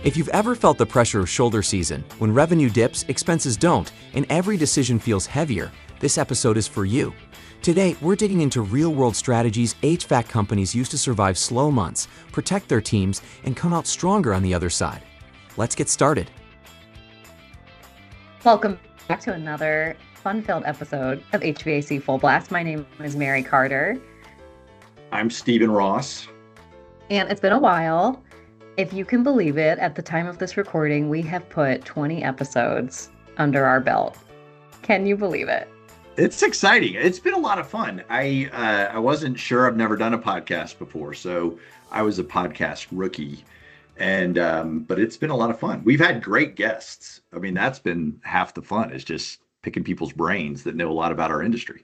If you've ever felt the pressure of shoulder season, when revenue dips, expenses don't, and every decision feels heavier, this episode is for you. Today, we're digging into real-world strategies HVAC companies use to survive slow months, protect their teams, and come out stronger on the other side. Let's get started. Welcome back to another fun-filled episode of HVAC Full Blast. My name is Mary Carter. I'm Stephen Ross. And it's been a while. If you can believe it, at the time of this recording, we have put 20 episodes under our belt. Can you believe it? It's exciting. It's been a lot of fun. I wasn't sure. I've never done a podcast before, so I was a podcast rookie. And but it's been a lot of fun. We've had great guests. I mean, that's been half the fun, is just picking people's brains that know a lot about our industry.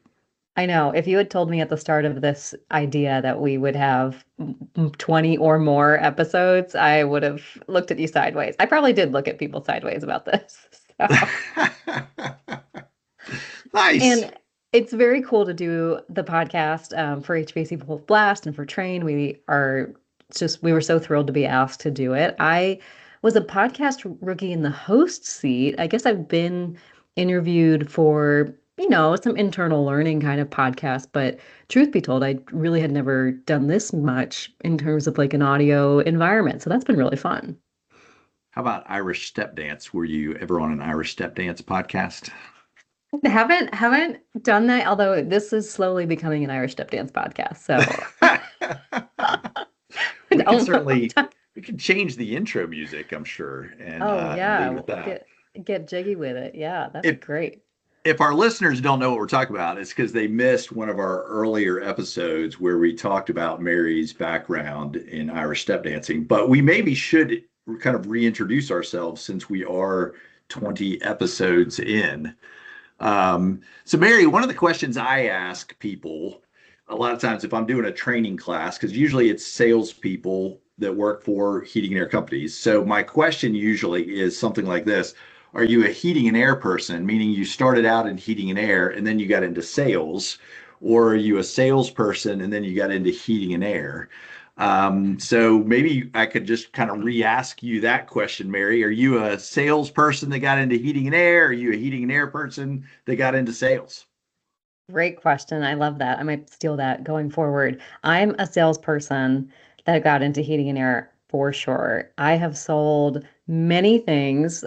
I know. If you had told me at the start of this idea that we would have 20 or more episodes, I would have looked at you sideways. I probably did look at people sideways about this. So. Nice. And it's very cool to do the podcast for HVAC Full Blast and for Train. We were so thrilled to be asked to do it. I was a podcast rookie in the host seat. I guess I've been interviewed for some internal learning kind of podcast, but truth be told, I really had never done this much in terms of like an audio environment. So that's been really fun. How about Irish step dance? Were you ever on an Irish step dance podcast? Haven't done that, although this is slowly becoming an Irish step dance podcast. So we can change the intro music, I'm sure. And leave it get jiggy with it. Yeah, that's great. If our listeners don't know what we're talking about, it's because they missed one of our earlier episodes where we talked about Mary's background in Irish step dancing. But we maybe should kind of reintroduce ourselves since we are 20 episodes in. So Mary, one of the questions I ask people a lot of times if I'm doing a training class, because usually it's salespeople that work for heating and air companies. So my question usually is something like this. Are you a heating and air person, meaning you started out in heating and air and then you got into sales? Or are you a salesperson and then you got into heating and air? So maybe I could just kind of re-ask you that question, Mary. Are you a salesperson that got into heating and air? Are you a heating and air person that got into sales? Great question. I love that. I might steal that going forward. I'm a salesperson that got into heating and air for sure. I have sold many things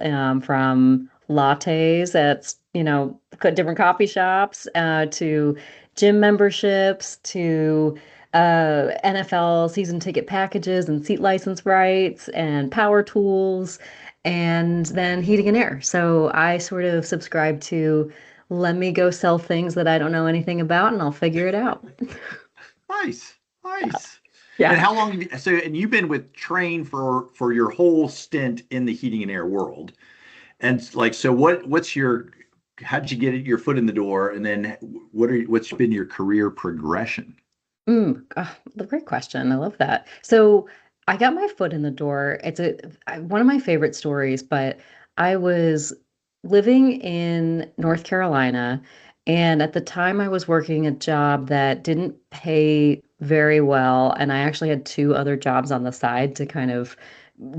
from lattes at different coffee shops to gym memberships to NFL season ticket packages and seat license rights and power tools and then heating and air. So I sort of subscribe to let me go sell things that I don't know anything about and I'll figure it out. Nice. Yeah. And how long and you've been with Train for your whole stint in the heating and air world. And how did you get your foot in the door? And then what's been your career progression? Great question. I love that. So I got my foot in the door. It's one of my favorite stories, but I was living in North Carolina. And at the time I was working a job that didn't pay very well. And I actually had 2 other jobs on the side to kind of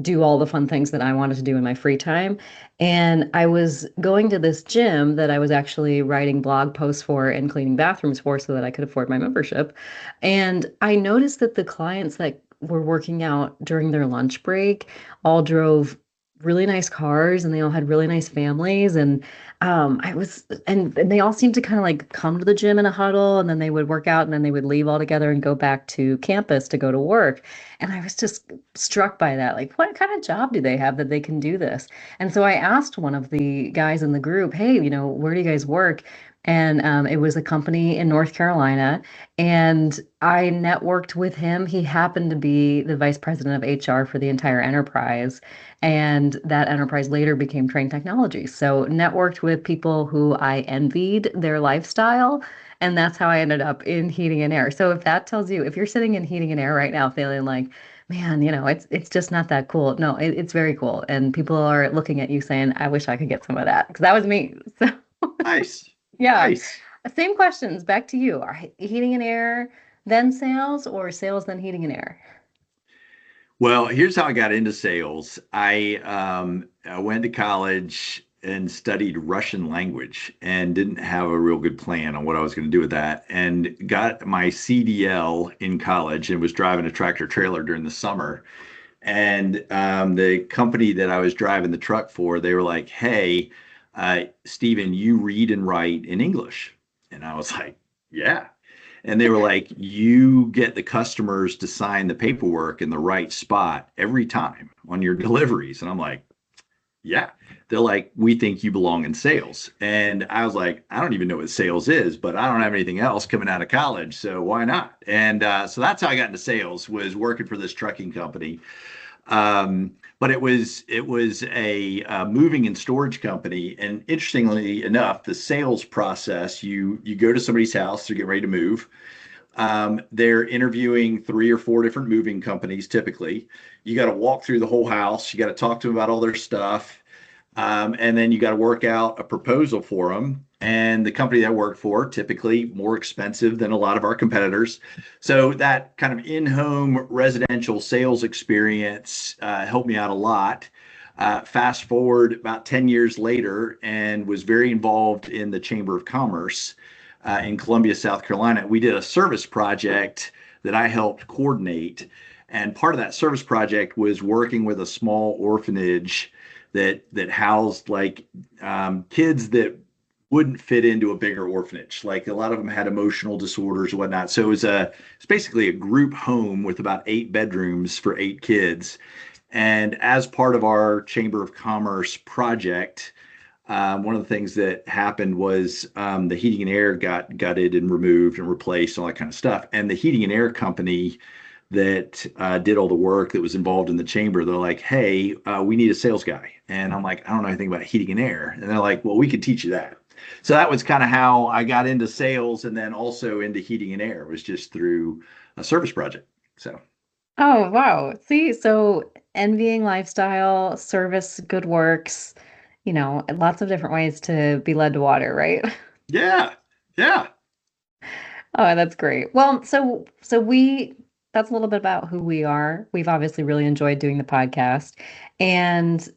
do all the fun things that I wanted to do in my free time. And I was going to this gym that I was actually writing blog posts for and cleaning bathrooms for so that I could afford my membership. And I noticed that the clients that were working out during their lunch break all drove really nice cars and they all had really nice families. And and they all seemed to kind of like come to the gym in a huddle and then they would work out and then they would leave all together and go back to campus to go to work. And I was just struck by that. Like, what kind of job do they have that they can do this? And so I asked one of the guys in the group, hey, where do you guys work? And it was a company in North Carolina. And I networked with him. He happened to be the vice president of HR for the entire enterprise. And that enterprise later became Train Technologies. So networked with people who I envied their lifestyle. And that's how I ended up in heating and air. So if that tells you, if you're sitting in heating and air right now feeling like, man, it's just not that cool. No, it's very cool. And people are looking at you saying, I wish I could get some of that. Because that was me. So Nice. yeah. Nice. Same questions back to you. Are heating and air then sales or sales then heating and air? Well, here's how I got into sales. I went to college and studied Russian language and didn't have a real good plan on what I was going to do with that, and got my CDL in college and was driving a tractor trailer during the summer. And the company that I was driving the truck for, they were like, "Hey, Stephen, you read and write in English." And I was like, "Yeah." And they were like, "You get the customers to sign the paperwork in the right spot every time on your deliveries." And I'm like, "Yeah." They're like, "We think you belong in sales." And I was like, "I don't even know what sales is, but I don't have anything else coming out of college, so why not?" And so that's how I got into sales, was working for this trucking company. But it was a moving and storage company. And interestingly enough, the sales process, you go to somebody's house to get ready to move. They're interviewing three or four different moving companies typically. You got to walk through the whole house. You got to talk to them about all their stuff. And then you got to work out a proposal for them. And the company that I work for, typically more expensive than a lot of our competitors. So that kind of in-home residential sales experience helped me out a lot. Fast forward about 10 years later, and was very involved in the Chamber of Commerce in Columbia, South Carolina. We did a service project that I helped coordinate. And part of that service project was working with a small orphanage that housed like kids that wouldn't fit into a bigger orphanage. Like a lot of them had emotional disorders and whatnot. So it's basically a group home with about 8 bedrooms for 8 kids. And as part of our Chamber of Commerce project, one of the things that happened was the heating and air got gutted and removed and replaced, all that kind of stuff. And the heating and air company that did all the work that was involved in the chamber, they're like, "Hey, we need a sales guy." And I'm like, "I don't know anything about heating and air." And they're like, "Well, we could teach you that." So that was kind of how I got into sales, and then also into heating and air, was just through a service project. So Oh, wow. See, so envying lifestyle, service, good works, lots of different ways to be led to water, right? yeah, yeah, Oh, that's great. Well, so that's a little bit about who we are. We've obviously really enjoyed doing the podcast. And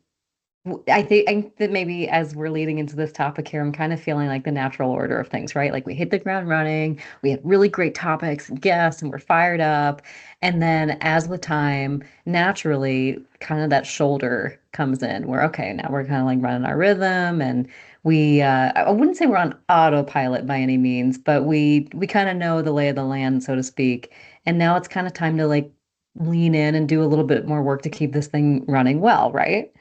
I think that maybe as we're leading into this topic here, I'm kind of feeling like the natural order of things, right? Like we hit the ground running, we have really great topics and guests, and we're fired up. And then as with time, naturally, kind of that shoulder comes in where, okay, now we're kind of like running our rhythm, and I wouldn't say we're on autopilot by any means, but we kind of know the lay of the land, so to speak. And now it's kind of time to like lean in and do a little bit more work to keep this thing running well, right?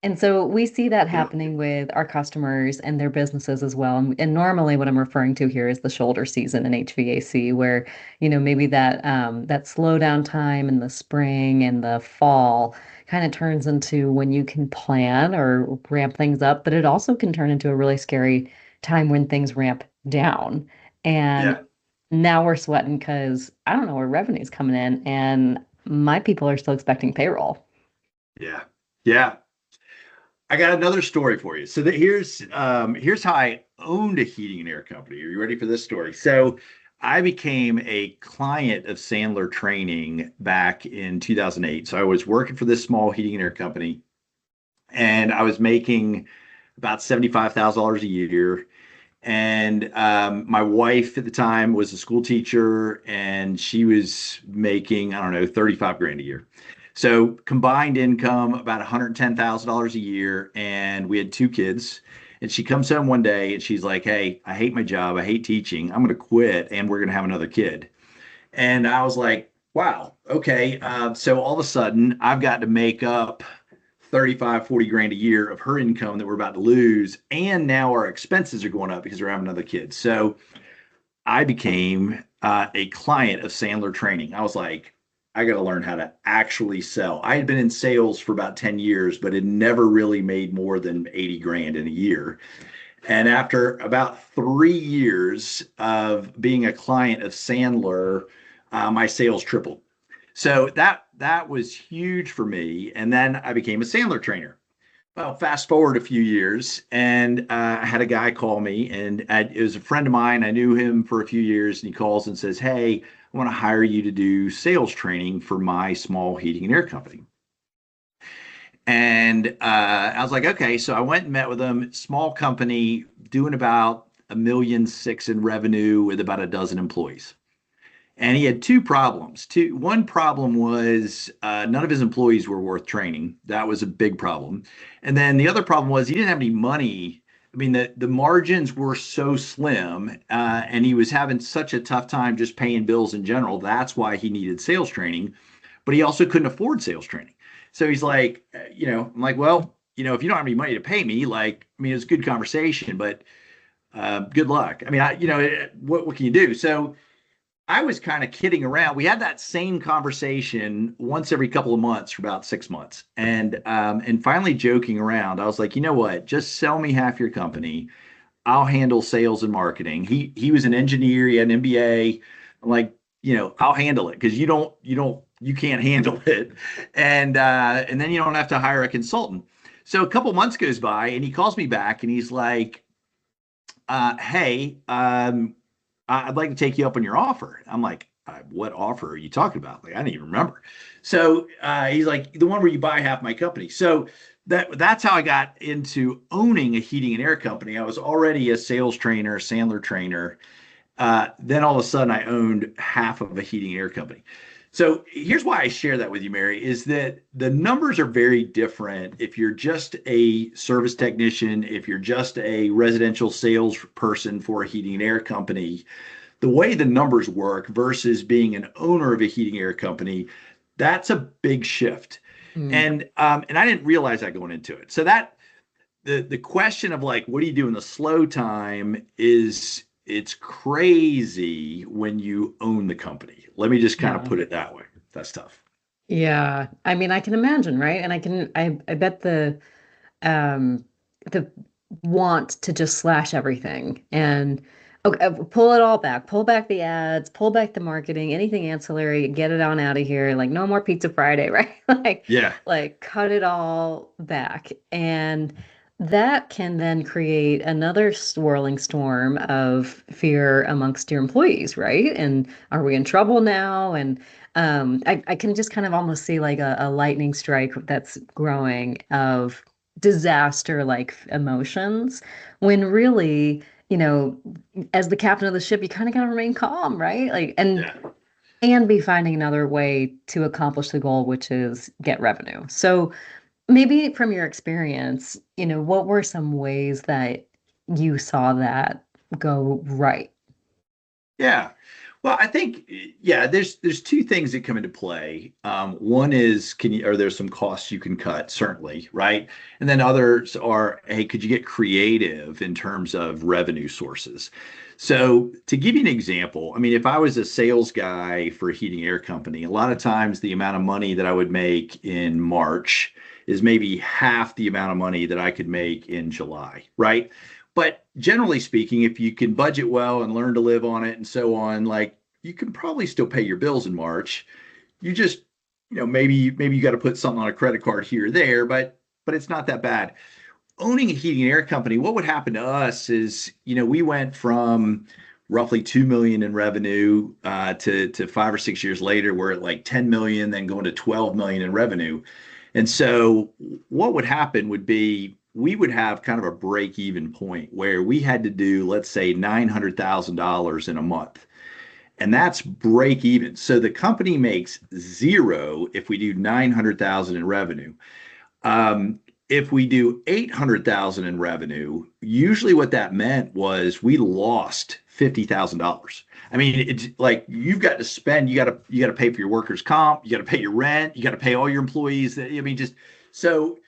And so we see that yeah, happening with our customers and their businesses as well. And normally what I'm referring to here is the shoulder season in HVAC, where, maybe that slowdown time in the spring and the fall kind of turns into when you can plan or ramp things up, but it also can turn into a really scary time when things ramp down. And yeah, now we're sweating because I don't know where revenue's coming in, and my people are still expecting payroll. yeah, yeah. I got another story for you. So here's how I owned a heating and air company. Are you ready for this story? So I became a client of Sandler Training back in 2008. So I was working for this small heating and air company, and I was making about $75,000 a year. And my wife at the time was a school teacher, and she was making, I don't know, 35 grand a year. So combined income about $110,000 a year, and we had 2 kids. And she comes home one day and she's like, "Hey, I hate my job. I hate teaching. I'm going to quit, and we're going to have another kid." And I was like, "Wow, okay." So all of a sudden, I've got to make up 35, 40 grand a year of her income that we're about to lose. And now our expenses are going up because we're having another kid. So I became a client of Sandler Training. I was like, I got to learn how to actually sell. I had been in sales for about 10 years, but had never really made more than 80 grand in a year. And after about 3 years of being a client of Sandler, my sales tripled. So that was huge for me. And then I became a Sandler trainer. Well, fast forward a few years, and I had a guy call me, and it was a friend of mine. I knew him for a few years, and he calls and says, "Hey, I want to hire you to do sales training for my small heating and air company. And I was like, okay. So I went and met with him. Small company, doing about 1.6 million in revenue with about a dozen employees. And he had two problems. One problem was none of his employees were worth training. That was a big problem. And then the other problem was he didn't have any money. I mean, the margins were so slim, and he was having such a tough time just paying bills in general. That's why he needed sales training, but he also couldn't afford sales training. So he's like, I'm like, well, if you don't have any money to pay me, like, I mean, it's a good conversation, but good luck. I mean, what can you do? So I was kind of kidding around. We had that same conversation once every couple of months for about 6 months, and finally joking around, I was like, you know what? Just sell me half your company. I'll handle sales and marketing. He was an engineer. He had an MBA. I'm like, I'll handle it because you can't handle it, and then you don't have to hire a consultant. So a couple months goes by, and he calls me back, and he's like, hey. I'd like to take you up on your offer. I'm like, what offer are you talking about? Like, I didn't even remember. So he's like, the one where you buy half my company. So that's how I got into owning a heating and air company. I was already a sales trainer, Sandler trainer. Then all of a sudden I owned half of a heating and air company. So here's why I share that with you, Mary, is that the numbers are very different if you're just a service technician, if you're just a residential sales person for a heating and air company. The way the numbers work versus being an owner of a heating and air company, that's a big shift. And I didn't realize that going into it. So that the question of like, what do you do in the slow time it's crazy when you own the company. Let me just kind of put it that way. That's tough. Yeah. I mean, I can imagine, right? And I bet the want to just slash everything and okay, pull it all back, pull back the ads, pull back the marketing, anything ancillary, get it on out of here. Like no more Pizza Friday, right? Yeah. Like cut it all back. And that can then create another swirling storm of fear amongst your employees, right? And are we in trouble now? And I can just kind of almost see like a lightning strike that's growing of disaster like emotions when really, as the captain of the ship, you kind of got to remain calm, right? Like, and be finding another way to accomplish the goal, which is get revenue. So maybe from your experience, what were some ways that you saw that go right? Yeah. Well, I think, there's two things that come into play. One is, are there some costs you can cut? Certainly, right? And then others are, hey, could you get creative in terms of revenue sources? So to give you an example, I mean, if I was a sales guy for a heating air company, a lot of times the amount of money that I would make in March is maybe half the amount of money that I could make in July, right? But generally speaking, if you can budget well and learn to live on it and so on, like you can probably still pay your bills in March. You just, maybe you got to put something on a credit card here or there, but it's not that bad. Owning a heating and air company, what would happen to us is, we went from roughly 2 million in revenue to 5 or 6 years later, we're at like 10 million, then going to 12 million in revenue. And so what would happen would be we would have kind of a break even point where we had to do, let's say, $900,000 in a month. And that's break even. So the company makes zero if we do 900,000 in revenue. If we do 800,000 in revenue, usually what that meant was we lost $50,000. I mean, it's like you've got to spend, you got to pay for your workers' comp, you got to pay your rent, you got to pay all your employees. I mean, just so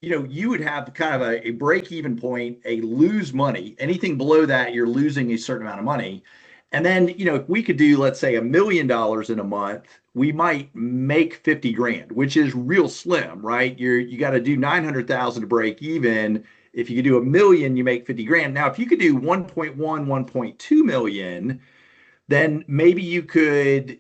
you would have kind of a break even point, a lose money. Anything below that, you're losing a certain amount of money. And then, if we could do, let's say, $1 million in a month, we might make 50 grand, which is real slim, right? You got to do 900,000 to break even. If you could do $1 million, you make 50 grand. Now, if you could do 1.1, 1.2 million, then maybe you could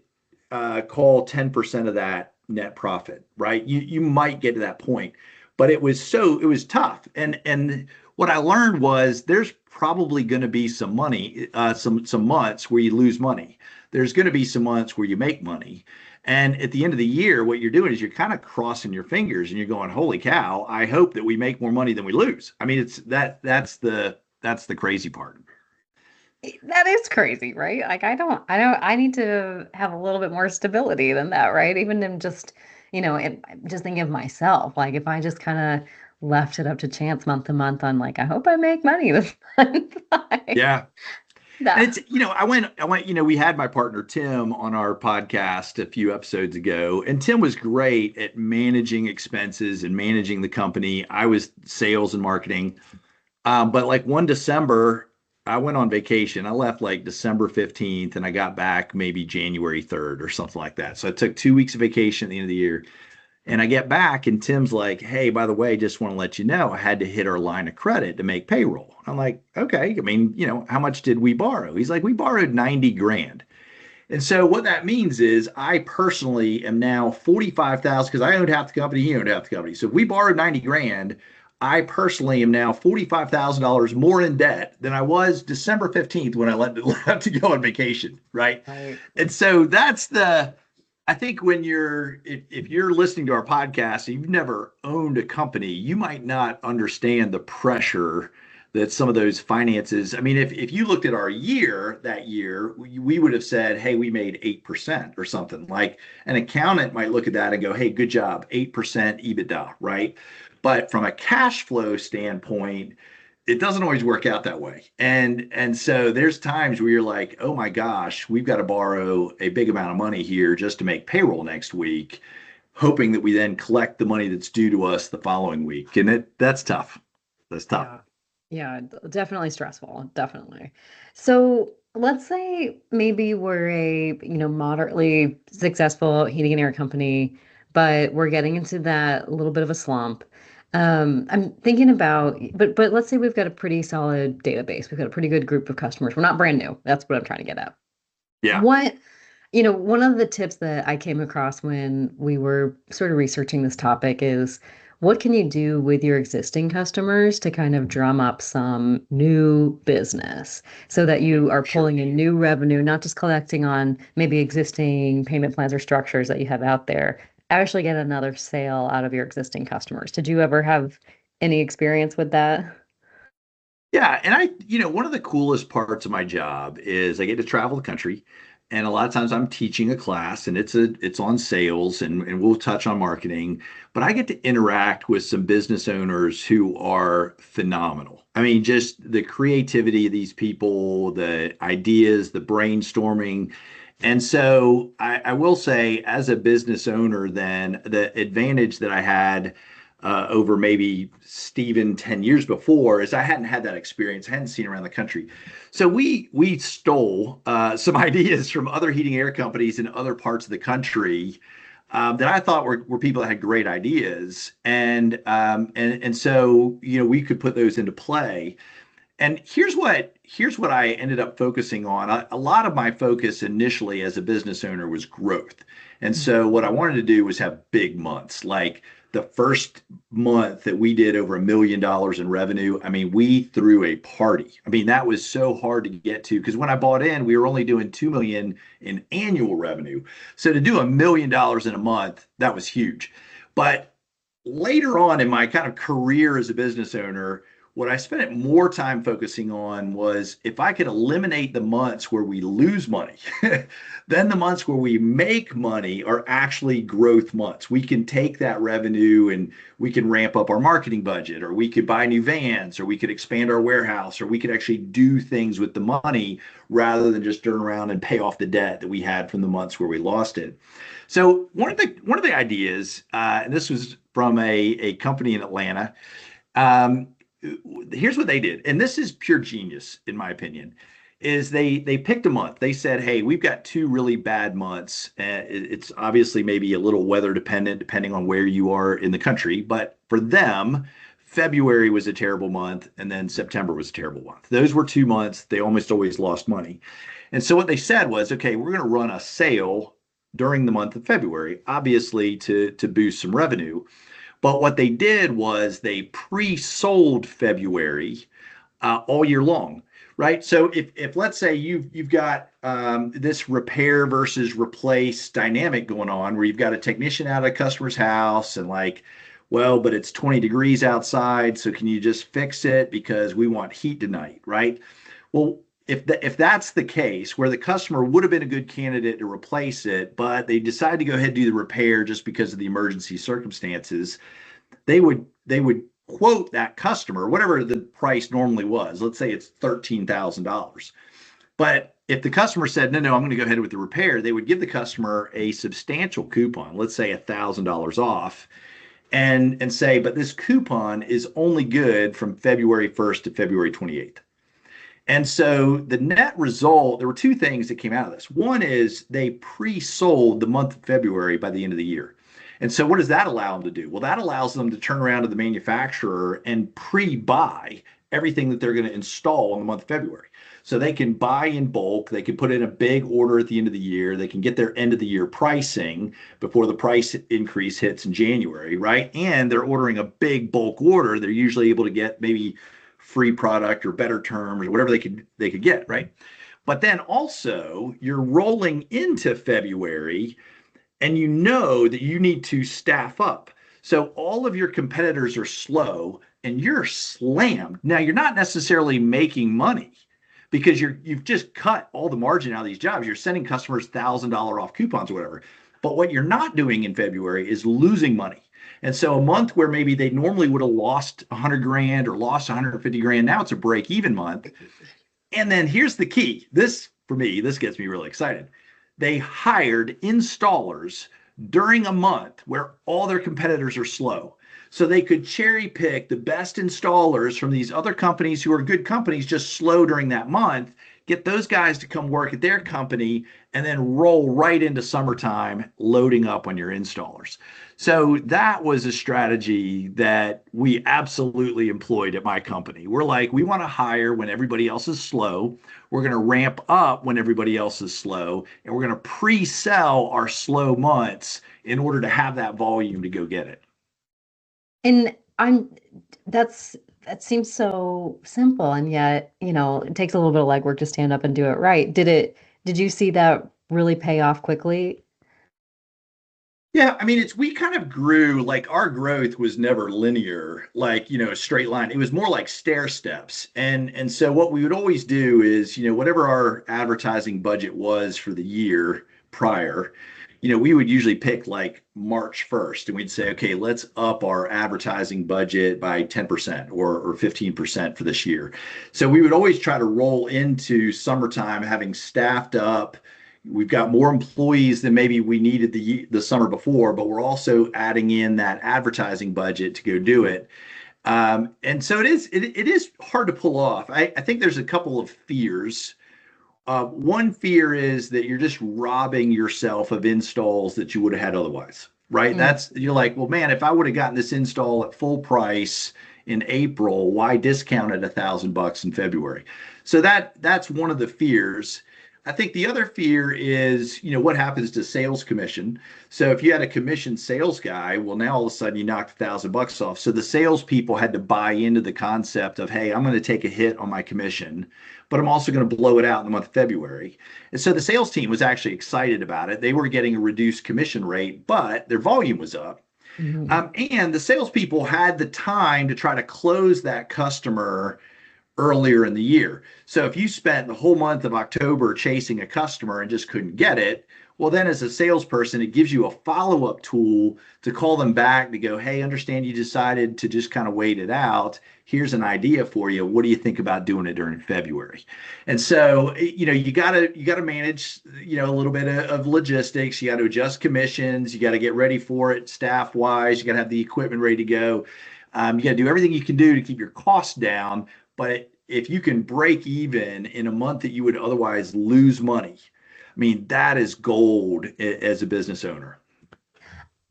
call 10% of that net profit, right? You might get to that point, but it was tough. And what I learned was there's probably going to be some money, some months where you lose money. There's going to be some months where you make money. And at the end of the year, what you're doing is you're kind of crossing your fingers and you're going, "Holy cow, I hope that we make more money than we lose." I mean, it's that's the crazy part. That is crazy, right? Like I need to have a little bit more stability than that, right? Even in just, just thinking of myself, like if I just kind of left it up to chance month to month, I'm like, I hope I make money this month. Like, Yeah. And that, it's, we had my partner Tim on our podcast a few episodes ago, and Tim was great at managing expenses and managing the company. I was sales and marketing. But like one December, I went on vacation. I left like December 15th and I got back maybe January 3rd or something like that. So I took 2 weeks of vacation at the end of the year. And I get back and Tim's like, "Hey, by the way, just want to let you know I had to hit our line of credit to make payroll." I'm like, "Okay. I mean, how much did we borrow?" He's like, "We borrowed 90 grand." And so what that means is I personally am now 45,000 because I owned half the company, he owned half the company. So if we borrowed 90 grand, I personally am now $45,000 more in debt than I was December 15th when I left to go on vacation, right? right. And so I think when if you're listening to our podcast and you've never owned a company, you might not understand the pressure that some of those finances. I mean, if you looked at our year that year, we would have said, "Hey, we made 8% or something." Like an accountant might look at that and go, "Hey, good job, 8% EBITDA," right? But from a cash flow standpoint, it doesn't always work out that way. And so there's times where you're like, "Oh my gosh, we've got to borrow a big amount of money here just to make payroll next week," hoping that we then collect the money that's due to us the following week. And that's tough. That's tough. Yeah. Yeah, definitely stressful, definitely. So let's say maybe we're a, moderately successful heating and air company, but we're getting into that little bit of a slump. I'm thinking about, but let's say we've got a pretty solid database. We've got a pretty good group of customers. We're not brand new. That's what I'm trying to get at. Yeah. What, one of the tips that I came across when we were sort of researching this topic is what can you do with your existing customers to kind of drum up some new business so that you are Sure. pulling in new revenue, not just collecting on maybe existing payment plans or structures that you have out there, actually get another sale out of your existing customers. Did you ever have any experience with that? Yeah, and one of the coolest parts of my job is I get to travel the country, and a lot of times I'm teaching a class, and it's on sales, and we'll touch on marketing, but I get to interact with some business owners who are phenomenal. I mean, just the creativity of these people, the ideas, the brainstorming. And so I will say, as a business owner, then the advantage that I had over maybe Stephen 10 years before is I hadn't had that experience. I hadn't seen around the country. So we stole some ideas from other heating air companies in other parts of the country that I thought were people that had great ideas. And so, we could put those into play. And here's what I ended up focusing on. A lot of my focus initially as a business owner was growth. And so what I wanted to do was have big months. Like the first month that we did over $1 million in revenue, I mean, we threw a party. I mean, that was so hard to get to because when I bought in, we were only doing 2 million in annual revenue. So to do $1 million in a month, that was huge. But later on in my kind of career as a business owner, what I spent more time focusing on was if I could eliminate the months where we lose money, then the months where we make money are actually growth months. We can take that revenue and we can ramp up our marketing budget, or we could buy new vans, or we could expand our warehouse, or we could actually do things with the money rather than just turn around and pay off the debt that we had from the months where we lost it. So one of the ideas, and this was from a company in Atlanta. Here's what they did, and this is pure genius in my opinion, is they picked a month. They said, "Hey, we've got 2 really bad months. It's obviously maybe a little weather dependent depending on where you are in the country, but for them, February was a terrible month and then September was a terrible month. Those were 2 months they almost always lost money." And so what they said was, "Okay, we're going to run a sale during the month of February, obviously to boost some revenue." But what they did was they pre-sold February all year long, right? So if let's say you've got this repair versus replace dynamic going on, where you've got a technician out at a customer's house and like, well, but it's 20 degrees outside, so can you just fix it because we want heat tonight, right? Well, if that's the case, where the customer would have been a good candidate to replace it, but they decide to go ahead and do the repair just because of the emergency circumstances, they would quote that customer whatever the price normally was. Let's say it's $13,000. But if the customer said, no, I'm going to go ahead with the repair, they would give the customer a substantial coupon, let's say $1,000 off, and say, but this coupon is only good from February 1st to February 28th. And so the net result, there were two things that came out of this. One is they pre-sold the month of February by the end of the year. And so what does that allow them to do? Well, that allows them to turn around to the manufacturer and pre-buy everything that they're going to install in the month of February. So they can buy in bulk, they can put in a big order at the end of the year, they can get their end of the year pricing before the price increase hits in January, right? And they're ordering a big bulk order, they're usually able to get maybe free product or better terms or whatever they could get, right? But then also you're rolling into February and you know that you need to staff up. So all of your competitors are slow and you're slammed. Now you're not necessarily making money because you've just cut all the margin out of these jobs. You're sending customers $1,000 off coupons or whatever. But what you're not doing in February is losing money. And so a month where maybe they normally would have lost 100 grand or lost 150 grand, now it's a break even month. And then here's the key. This, for me, this gets me really excited. They hired installers during a month where all their competitors are slow. So they could cherry pick the best installers from these other companies who are good companies, just slow during that month, get those guys to come work at their company, and then roll right into summertime, loading up on your installers. So that was a strategy that we absolutely employed at my company. We're like, we want to hire when everybody else is slow. We're going to ramp up when everybody else is slow, and we're going to pre-sell our slow months in order to have that volume to go get it. And I'm that's that seems so simple, and yet, it takes a little bit of legwork to stand up and do it right. Did you see that really pay off quickly? Yeah, I mean, we kind of grew, like our growth was never linear, like, a straight line. It was more like stair steps. And so what we would always do is, whatever our advertising budget was for the year prior, we would usually pick like March 1st and we'd say, okay, let's up our advertising budget by 10% or 15% for this year. So we would always try to roll into summertime having staffed up. We've got more employees than maybe we needed the summer before, but we're also adding in that advertising budget to go do it. And so it is hard to pull off. I think there's a couple of fears. One fear is that you're just robbing yourself of installs that you would have had otherwise, right? You're like, well, man, if I would have gotten this install at full price in April, why discount it $1,000 in February? So that's one of the fears. I think the other fear is, what happens to sales commission? So if you had a commission sales guy, well, now all of a sudden you knocked $1,000 off. So the salespeople had to buy into the concept of, hey, I'm going to take a hit on my commission, but I'm also going to blow it out in the month of February. And so the sales team was actually excited about it. They were getting a reduced commission rate, but their volume was up. And the salespeople had the time to try to close that customer earlier in the year. So if you spent the whole month of October chasing a customer and just couldn't get it, well, then as a salesperson, it gives you a follow-up tool to call them back to go, hey, understand you decided to just kind of wait it out. Here's an idea for you. What do you think about doing it during February? And so, you gotta manage, a little bit of logistics. You got to adjust commissions. You got to get ready for it staff wise. You got to have the equipment ready to go. You got to do everything you can do to keep your costs down. But if you can break even in a month that you would otherwise lose money, I mean, that is gold as a business owner.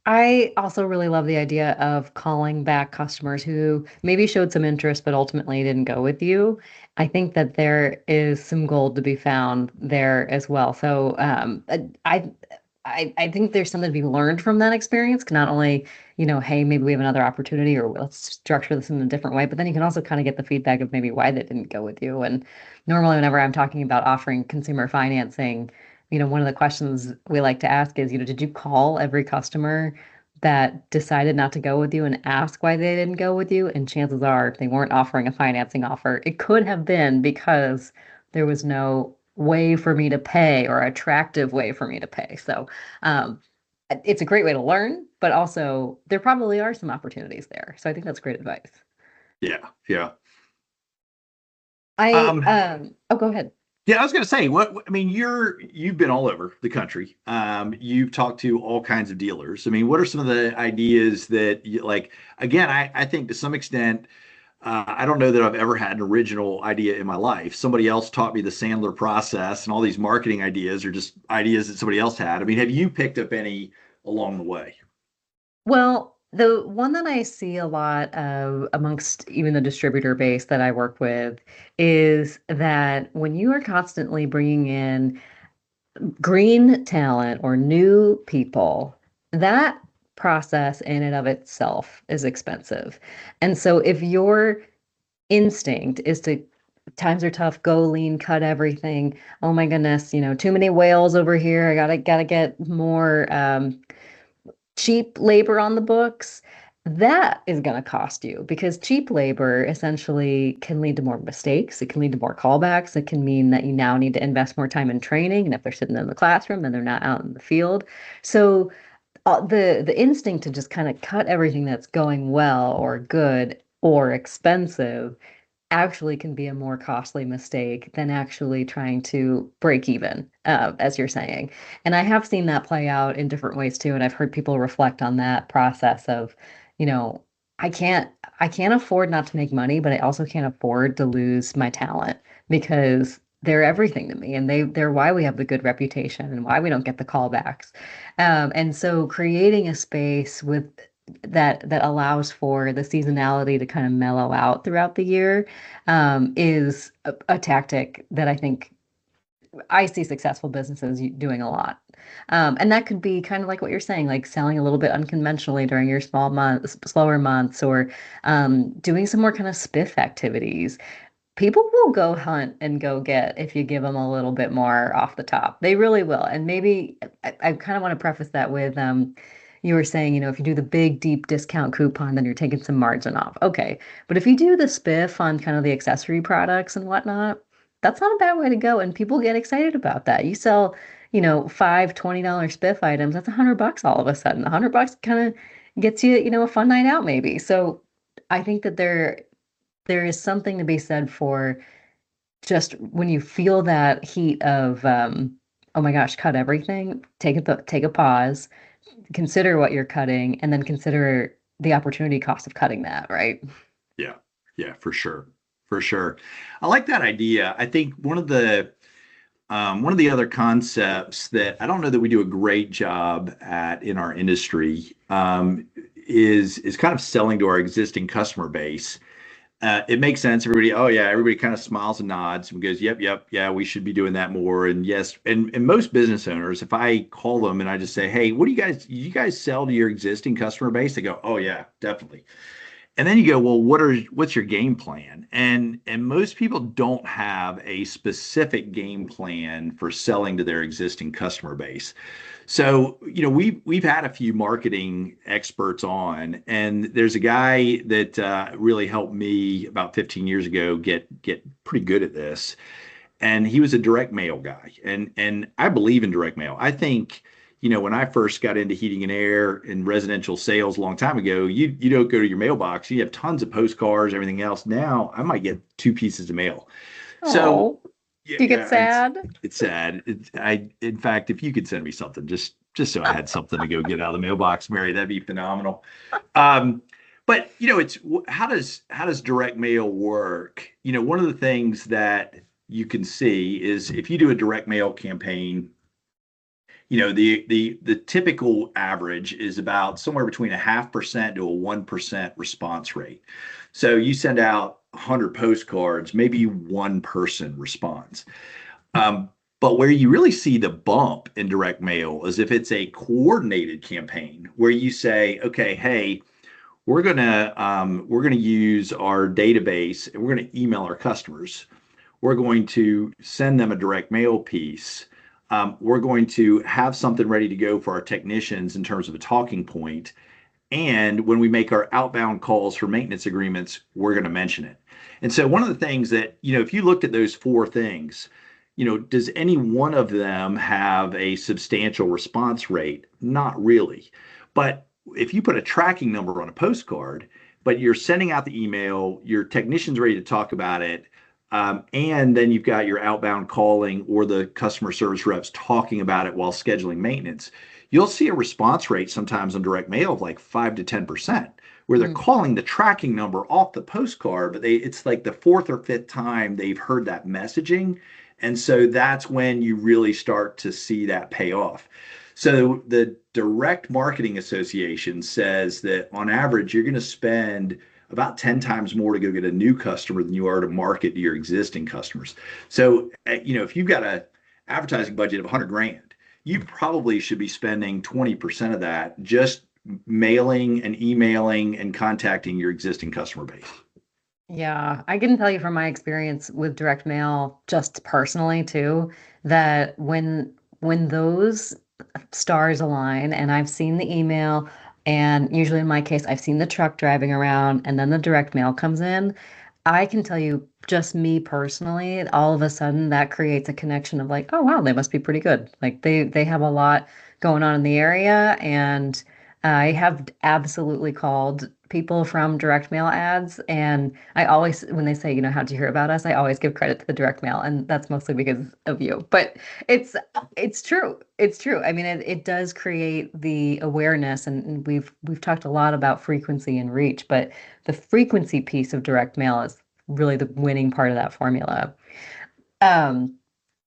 I also really love the idea of calling back customers who maybe showed some interest but ultimately didn't go with you. I think that there is some gold to be found there as well. So I think there's something to be learned from that experience. Not only, hey, maybe we have another opportunity, or let's structure this in a different way. But then you can also kind of get the feedback of maybe why they didn't go with you. And normally, whenever I'm talking about offering consumer financing, one of the questions we like to ask is, did you call every customer that decided not to go with you and ask why they didn't go with you? And chances are they weren't offering a financing offer. It could have been because there was no way for me to pay or attractive way for me to pay. So um, it's a great way to learn, but also there probably are some opportunities there. So I think that's great advice. Yeah, yeah. I Um, oh, go ahead. yeah, I was going to say, I mean, you've been all over the country. You've talked to all kinds of dealers. I mean, what are some of the ideas that you like? Again, I think to some extent, I don't know that I've ever had an original idea in my life. Somebody else taught me the Sandler process, and all these marketing ideas are just ideas that somebody else had. I mean, have you picked up any along the way? Well, the one that I see a lot of amongst even the distributor base that I work with is that when you are constantly bringing in green talent or new people, that process in and of itself is expensive. And so if your instinct is to times are tough, go lean, cut everything. Oh my goodness, too many whales over here. I gotta get more cheap labor on the books. That is going to cost you because cheap labor essentially can lead to more mistakes. It can lead to more callbacks. It can mean that you now need to invest more time in training. And if they're sitting in the classroom, then they're not out in the field. So the instinct to just kind of cut everything that's going well or good or expensive actually can be a more costly mistake than actually trying to break even, as you're saying. And I have seen that play out in different ways too. And I've heard people reflect on that process of, you know, I can't I can't afford not to make money, but I also can't afford to lose my talent because they're everything to me and they're why we have the good reputation and why we don't get the callbacks. And so creating a space with that allows for the seasonality to kind of mellow out throughout the year is a tactic that I think I see successful businesses doing a lot. And that could be kind of like what you're saying, like selling a little bit unconventionally during your small months, slower months, or doing some more kind of spiff activities. People will go hunt and go get if you give them a little bit more off the top. They really will. And maybe I kind of want to preface that with you were saying, if you do the big deep discount coupon, then you're taking some margin off. Okay. But if you do the spiff on kind of the accessory products and whatnot, that's not a bad way to go. And people get excited about that. You sell, five $20 spiff items, that's $100 all of a sudden. $100 kind of gets you, a fun night out maybe. So I think that there is something to be said for just when you feel that heat of oh my gosh, cut everything, take a pause, consider what you're cutting, and then consider the opportunity cost of cutting that, right? Yeah, yeah, for sure, for sure. I like that idea. I think one of the other concepts that I don't know that we do a great job at in our industry is kind of selling to our existing customer base. It makes sense. Everybody, oh yeah, everybody kind of smiles and nods and goes, yep, yep, yeah, we should be doing that more. And yes, and most business owners, if I call them and I just say, hey, what do you guys sell to your existing customer base? They go, oh yeah, definitely. And then you go, well, what's your game plan? And most people don't have a specific game plan for selling to their existing customer base. So, we've had a few marketing experts on, and there's a guy that really helped me about 15 years ago get pretty good at this. And he was a direct mail guy, and I believe in direct mail. I think, when I first got into heating and air and residential sales a long time ago, you don't go to your mailbox. You have tons of postcards, everything else. Now I might get two pieces of mail. So Oh, yeah, do you get yeah, sad? it's sad. In fact, if you could send me something, just so I had something to go get out of the mailbox, Mary, that'd be phenomenal. Um, but it's how does direct mail work? One of the things that you can see is if you do a direct mail campaign, the typical average is about somewhere between 0.5% to a 1% response rate. So you send out 100 postcards, maybe one person responds. Um, But where you really see the bump in direct mail is if it's a coordinated campaign where you say, okay, hey, we're gonna use our database and we're gonna email our customers. We're going to send them a direct mail piece. We're going to have something ready to go for our technicians in terms of a talking point. And when we make our outbound calls for maintenance agreements, we're going to mention it. And so one of the things that, if you looked at those four things, does any one of them have a substantial response rate? Not really. But if you put a tracking number on a postcard, but you're sending out the email, your technician's ready to talk about it, and then you've got your outbound calling or the customer service reps talking about it while scheduling maintenance, you'll see a response rate sometimes on direct mail of like 5 to 10%, where they're calling the tracking number off the postcard, but it's like the fourth or fifth time they've heard that messaging. And so that's when you really start to see that pay off. So the Direct Marketing Association says that on average, you're going to spend about 10 times more to go get a new customer than you are to market to your existing customers. So, if you've got an advertising budget of 100 grand, you probably should be spending 20% of that just mailing and emailing and contacting your existing customer base. Yeah, I can tell you from my experience with direct mail, just personally too, that when those stars align and I've seen the email, and usually in my case, I've seen the truck driving around and then the direct mail comes in, I can tell you, just me personally, all of a sudden that creates a connection of like, oh wow, they must be pretty good. Like they have a lot going on in the area, and I have absolutely called people from direct mail ads, and I always, when they say, how'd you hear about us? I always give credit to the direct mail, and that's mostly because of you. But it's true. It's true. I mean, it does create the awareness, and we've talked a lot about frequency and reach, but the frequency piece of direct mail is really the winning part of that formula. Um,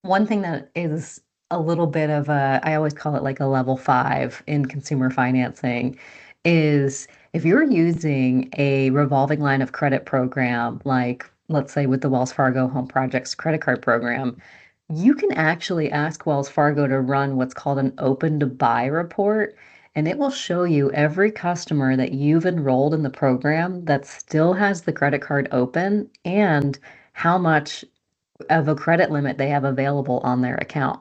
One thing that is a little bit of I always call it like a level 5 in consumer financing, is if you're using a revolving line of credit program, like let's say with the Wells Fargo Home Projects credit card program, you can actually ask Wells Fargo to run what's called an open to buy report, and it will show you every customer that you've enrolled in the program that still has the credit card open and how much of a credit limit they have available on their account.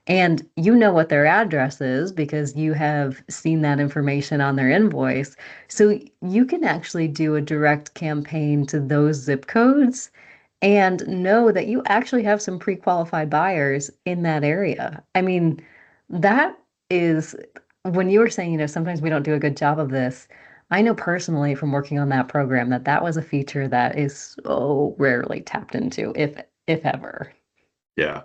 And you know what their address is because you have seen that information on their invoice. So you can actually do a direct campaign to those zip codes and know that you actually have some pre-qualified buyers in that area. I mean, that is when you were saying, sometimes we don't do a good job of this. I know personally from working on that program that that was a feature that is so rarely tapped into, if ever. Yeah.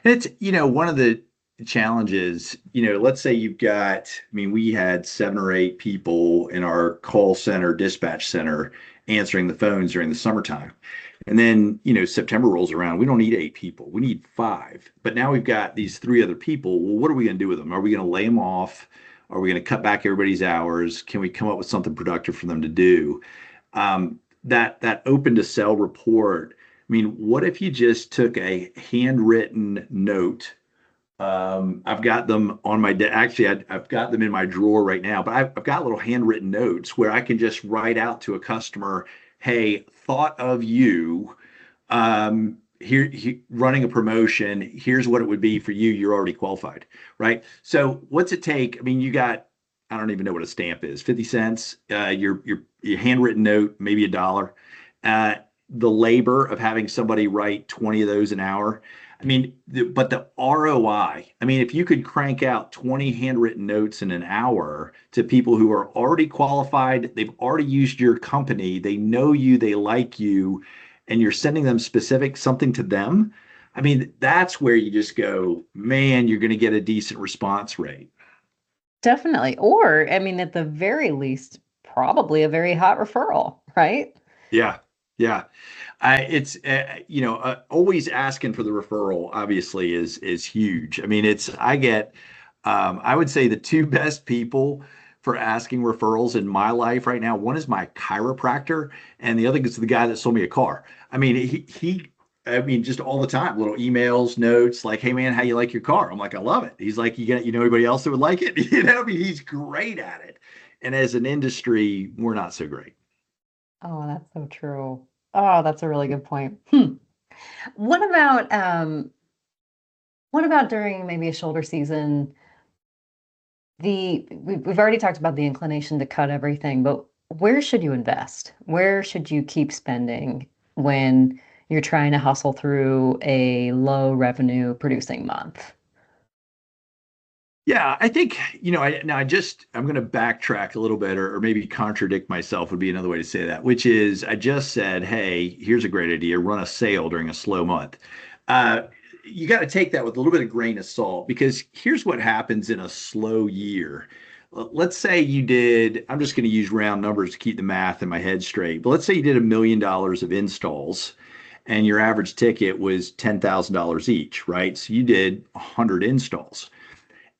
And it's, one of the challenges, let's say you've got, we had 7 or 8 people in our call center, dispatch center answering the phones during the summertime. And then, September rolls around. We don't need 8 people. We need 5. But now we've got these 3 other people. Well, what are we going to do with them? Are we going to lay them off? Are we going to cut back everybody's hours? Can we come up with something productive for them to do? That open to sell report. What if you just took a handwritten note? I've got them on my actually I've got them in my drawer right now, but I've got little handwritten notes where I can just write out to a customer, hey, thought of you, here running a promotion, here's what it would be for you, you're already qualified, right? So what's it take? You got, I don't even know what a stamp is, 50 cents, your handwritten note, maybe $1. The labor of having somebody write 20 of those an hour. But the ROI, if you could crank out 20 handwritten notes in an hour to people who are already qualified, they've already used your company, they know you, they like you, and you're sending them something to them. That's where you just go, man, you're going to get a decent response rate. Definitely. Or, at the very least, probably a very hot referral, right? Yeah. Yeah. It's always asking for the referral obviously is huge. I would say the 2 best people for asking referrals in my life right now. One is my chiropractor, and the other is the guy that sold me a car. He I mean, just all the time, little emails, notes, like, "Hey man, how you like your car?" I'm like, "I love it." He's like, you know anybody else that would like it?" I mean, he's great at it. And as an industry, we're not so great. Oh, that's so true. Oh, that's a really good point. What about what about during maybe a shoulder season? We've already talked about the inclination to cut everything, but where should you invest? Where should you keep spending when you're trying to hustle through a low revenue producing month? Yeah, I think, I'm going to backtrack a little bit, or maybe contradict myself would be another way to say that, which is I just said, hey, here's a great idea, run a sale during a slow month. Uh, you got to take that with a little bit of grain of salt, because here's what happens in a slow year. Let's say you did, I'm just going to use round numbers to keep the math in my head straight, but let's say you did $1 million of installs and your average ticket was $10,000 each, right? So you did 100 installs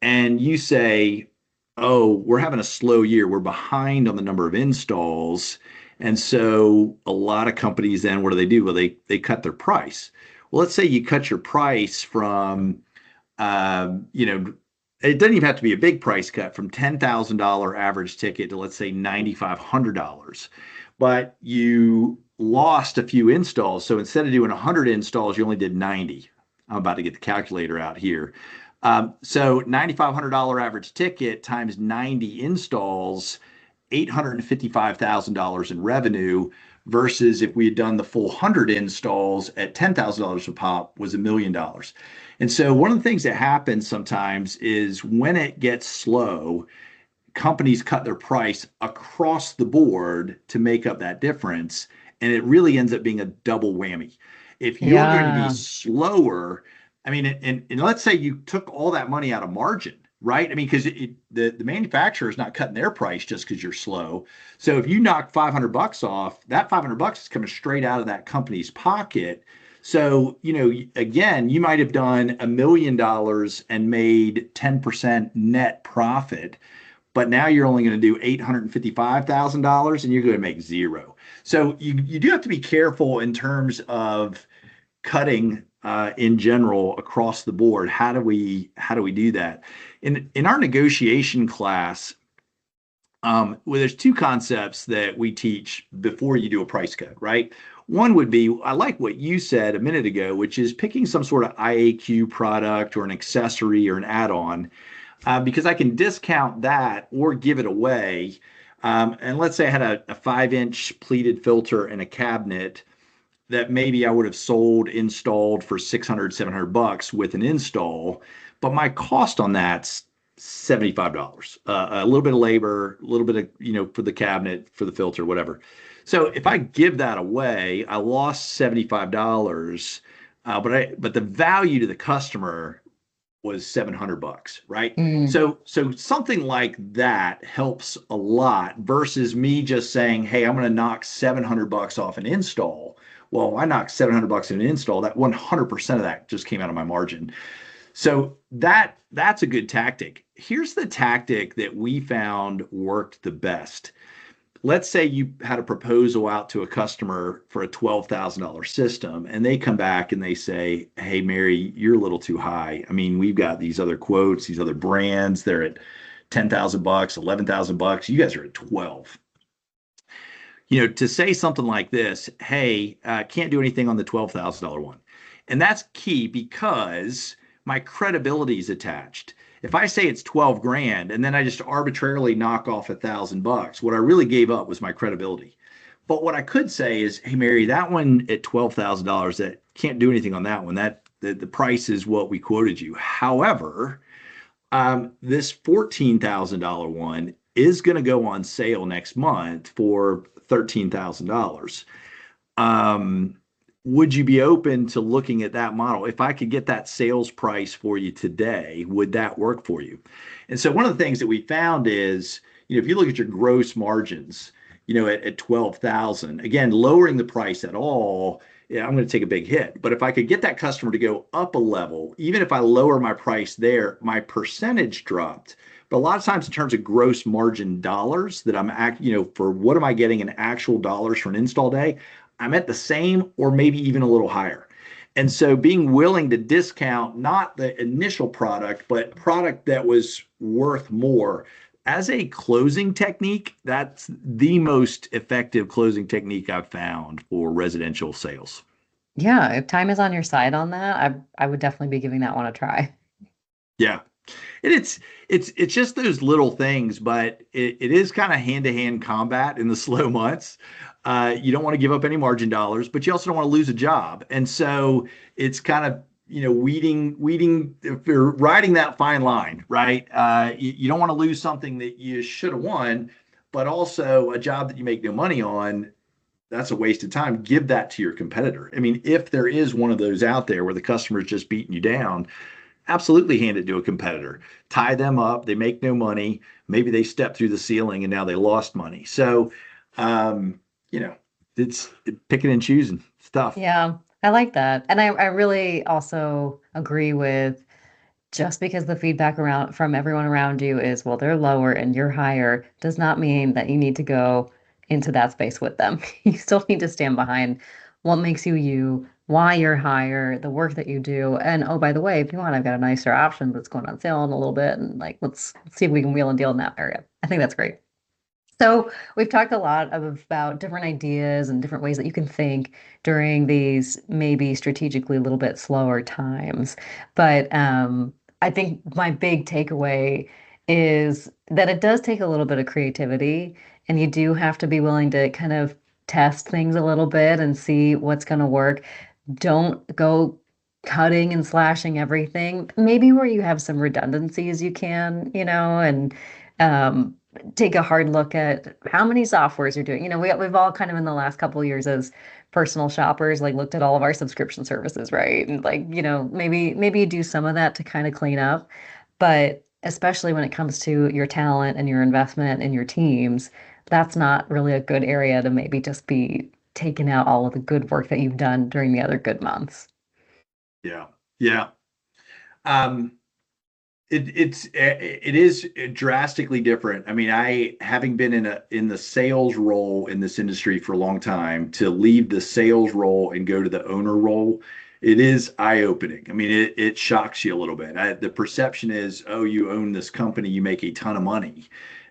and you say, oh, we're having a slow year, we're behind on the number of installs. And so a lot of companies then, what do? Well, they cut their price. Well, let's say you cut your price from, you know, it doesn't even have to be a big price cut from $10,000 average ticket to, let's say, $9,500. But you lost a few installs. So instead of doing 100 installs, you only did 90. I'm about to get the calculator out here. So $9,500 average ticket times 90 installs, $855,000 in revenue, versus if we had done the full 100 installs at $10,000 a pop was $1 million. And so one of the things that happens sometimes is when it gets slow, companies cut their price across the board to make up that difference. And it really ends up being a double whammy. If you're going to be Yeah. slower, I mean, and let's say you took all that money out of margin, right? I mean, because the manufacturer is not cutting their price just because you're slow. So if you knock $500 off, that $500 is coming straight out of that company's pocket. So, again, you might have done $1 million and made 10% net profit, but now you're only going to do $855,000 and you're going to make zero. So you do have to be careful in terms of cutting in general across the board. How do we do that? In our negotiation class, well, there's two concepts that we teach before you do a price cut, right? One would be, I like what you said a minute ago, which is picking some sort of IAQ product or an accessory or an add-on, because I can discount that or give it away. And let's say I had a 5-inch pleated filter in a cabinet that maybe I would have installed for 600, $700 with an install, but my cost on that's $75. A little bit of labor, a little bit of, for the cabinet, for the filter, whatever. So if I give that away, I lost $75, but the value to the customer was $700, right? Mm. So something like that helps a lot versus me just saying, hey, I'm going to knock $700 off an install. Well, I knocked $700 in an install. That 100% of that just came out of my margin. So that's a good tactic. Here's the tactic that we found worked the best. Let's say you had a proposal out to a customer for a $12,000 system, and they come back and they say, hey, Mary, you're a little too high. I mean, we've got these other quotes, these other brands, they're at $10,000, $11,000. You guys are at 12. To say something like this, hey, can't do anything on the $12,000 one. And that's key because my credibility is attached. If I say it's 12 grand and then I just arbitrarily knock off $1,000, what I really gave up was my credibility. But what I could say is, hey, Mary, that one at $12,000, that can't do anything on that one. That the price is what we quoted you. However, this $14,000 one is going to go on sale next month for $13,000. Would you be open to looking at that model? If I could get that sales price for you today, would that work for you? And so one of the things that we found is, if you look at your gross margins, at 12,000, again, lowering the price at all, yeah, I'm going to take a big hit. But if I could get that customer to go up a level, even if I lower my price there, my percentage dropped. But a lot of times in terms of gross margin dollars that for what am I getting in actual dollars for an install day, I'm at the same or maybe even a little higher. And so being willing to discount not the initial product, but product that was worth more as a closing technique, that's the most effective closing technique I've found for residential sales. Yeah, if time is on your side on that, I would definitely be giving that one a try. Yeah. And it's just those little things, but it is kind of hand-to-hand combat in the slow months. You don't want to give up any margin dollars, but you also don't want to lose a job. And so it's kind of, weeding, if you're riding that fine line, right? You don't want to lose something that you should have won, but also a job that you make no money on. That's a waste of time. Give that to your competitor. I mean, if there is one of those out there where the customer is just beating you down, absolutely hand it to a competitor. Tie them up. They make no money. Maybe they stepped through the ceiling and now they lost money. So, it's picking and choosing stuff. Yeah, I like that. And I really also agree with just because the feedback around from everyone around you is, well, they're lower and you're higher, does not mean that you need to go into that space with them. You still need to stand behind what makes you you, why you're higher, the work that you do. And oh, by the way, if you want, I've got a nicer option that's going on sale in a little bit. And like, let's see if we can wheel and deal in that area. I think that's great. So we've talked a lot about different ideas and different ways that you can think during these maybe strategically a little bit slower times. But I think my big takeaway is that it does take a little bit of creativity, and you do have to be willing to kind of test things a little bit and see what's going to work. Don't go cutting and slashing everything. Maybe where you have some redundancies, you can, and um, take a hard look at how many softwares you're doing. We've all kind of in the last couple of years as personal shoppers, like looked at all of our subscription services, right? And like, maybe you do some of that to kind of clean up. But especially when it comes to your talent and your investment in your teams, that's not really a good area to maybe just be taking out all of the good work that you've done during the other good months. Yeah. Yeah. Um, it is drastically different. I mean, having been in the sales role in this industry for a long time, to leave the sales role and go to the owner role, it is eye-opening. I mean, it shocks you a little bit. The perception is, oh, you own this company, you make a ton of money.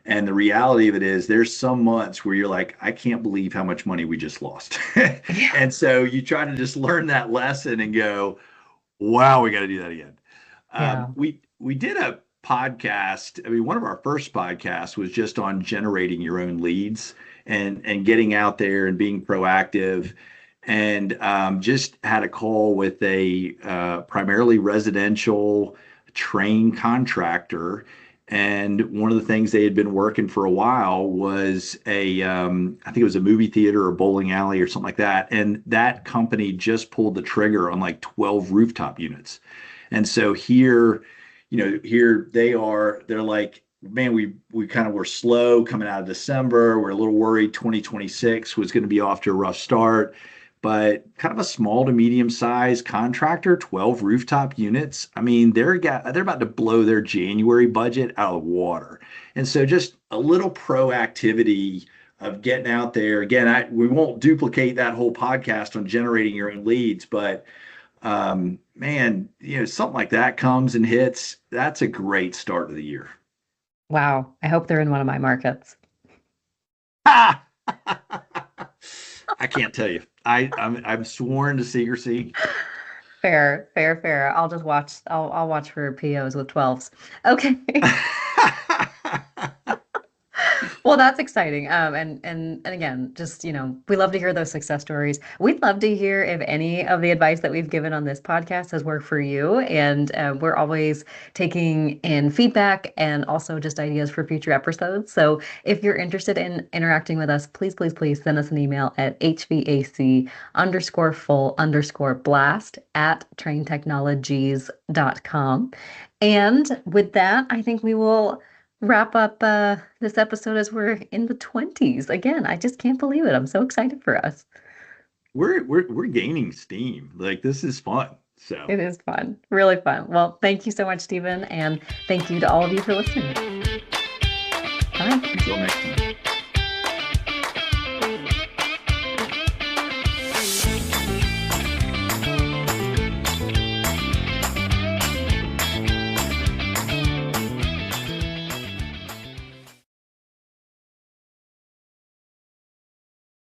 And the reality of it is there's some months where you're like, I can't believe how much money we just lost. Yeah. And so you try to just learn that lesson and go, wow, we got to do that again. Yeah. We did a podcast. I mean, one of our first podcasts was just on generating your own leads and getting out there and being proactive. And just had a call with a primarily residential trained contractor. And one of the things they had been working for a while was I think it was a movie theater or bowling alley or something like that. And that company just pulled the trigger on like 12 rooftop units. And so here they are, they're like, man, we kind of were slow coming out of December. We're a little worried 2026 was going to be off to a rough start, but kind of a small to medium sized contractor, 12 rooftop units. I mean, they're about to blow their January budget out of the water. And so just a little proactivity of getting out there. Again, we won't duplicate that whole podcast on generating your own leads, but man, something like that comes and hits. That's a great start to the year. Wow. I hope they're in one of my markets. I can't tell you. I'm sworn to secrecy. Fair. I'll just watch. I'll watch for POs with 12s. Okay. Well, that's exciting. And again, just, we love to hear those success stories. We'd love to hear if any of the advice that we've given on this podcast has worked for you. And we're always taking in feedback and also just ideas for future episodes. So if you're interested in interacting with us, please send us an email at HVAC_full_blast@traintechnologies.com. And with that, I think we will wrap up this episode as we're in the 20s. Again, I just can't believe it. I'm so excited for us. We're gaining steam. Like, this is fun. So it is fun, really fun. Well, thank you so much, Stephen, and thank you to all of you for listening. Bye. Until next time.